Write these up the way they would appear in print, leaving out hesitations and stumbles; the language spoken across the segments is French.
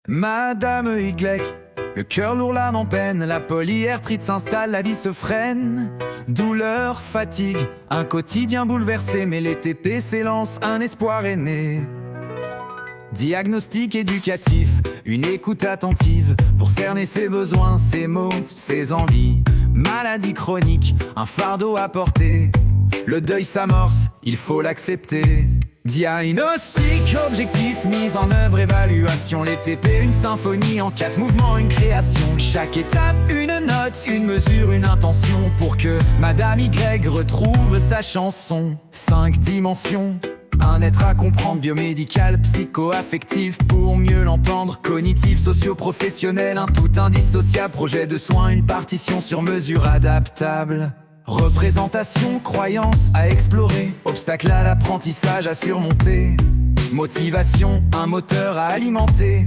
Madame Y, le cœur lourd, l'âme en peine, la polyarthrite s'installe, la vie se freine. Douleur, fatigue, un quotidien bouleversé, mais les TP s'élancent, un espoir est né. Diagnostic éducatif, une écoute attentive pour cerner ses besoins, ses maux, ses envies. Maladie chronique, un fardeau à porter. Le deuil s'amorce, il faut l'accepter. Diagnostic, objectif, mise en œuvre, évaluation. Les TP, une symphonie en 4 mouvements, une création. Chaque étape, une note, une mesure, une intention pour que Madame Y retrouve sa chanson. 5 dimensions, un être à comprendre, biomédical, psycho-affectif pour mieux l'entendre, cognitif, socio-professionnel, un tout indissociable, projet de soins, une partition sur mesure adaptable. Représentation, croyance à explorer, obstacle à l'apprentissage à surmonter. Motivation, un moteur à alimenter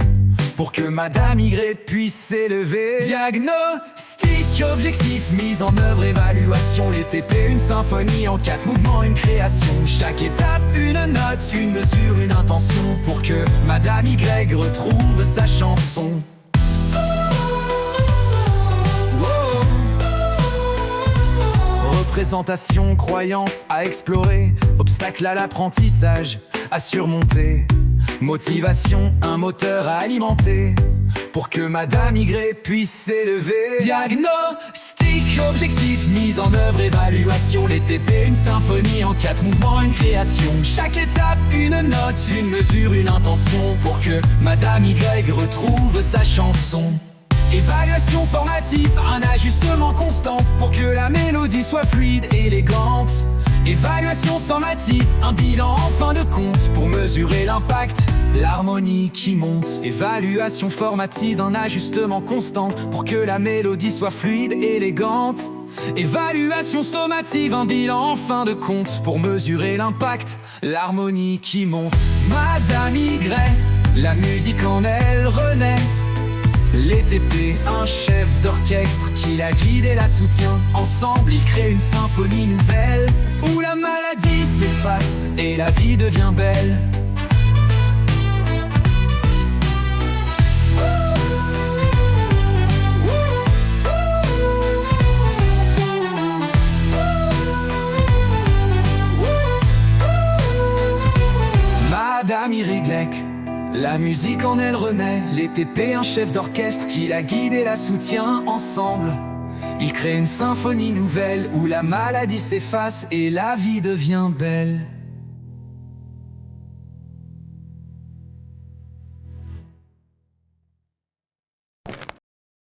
pour que Madame Y puisse s'élever. Diagnostic, objectif, mise en œuvre, évaluation. Les TP, une symphonie en 4 mouvements, une création. Chaque étape, une note, une mesure, une intention pour que Madame Y retrouve sa chanson. Représentation, croyance à explorer, obstacle à l'apprentissage à surmonter. Motivation, un moteur à alimenter pour que Madame Y puisse s'élever. Diagnostic, objectif, mise en œuvre, évaluation. Les TP, une symphonie en 4 mouvements, une création. Chaque étape, une note, une mesure, une intention pour que Madame Y retrouve sa chanson. Évaluation formative, un ajustement constant pour que la mélodie soit fluide, élégante. Évaluation sommative, un bilan en fin de compte pour mesurer l'impact, l'harmonie qui monte. Évaluation formative, un ajustement constant pour que la mélodie soit fluide, élégante. Évaluation sommative, un bilan en fin de compte pour mesurer l'impact, l'harmonie qui monte. Madame Y, la musique en elle renaît. Les TP, un chef d'orchestre qui la guide et la soutient. Ensemble, ils créent une symphonie nouvelle où la maladie s'efface et la vie devient belle. Madame Y, la musique en elle renaît. Les TP, un chef d'orchestre qui la guide et la soutient. Ensemble, ils créent une symphonie nouvelle où la maladie s'efface et la vie devient belle.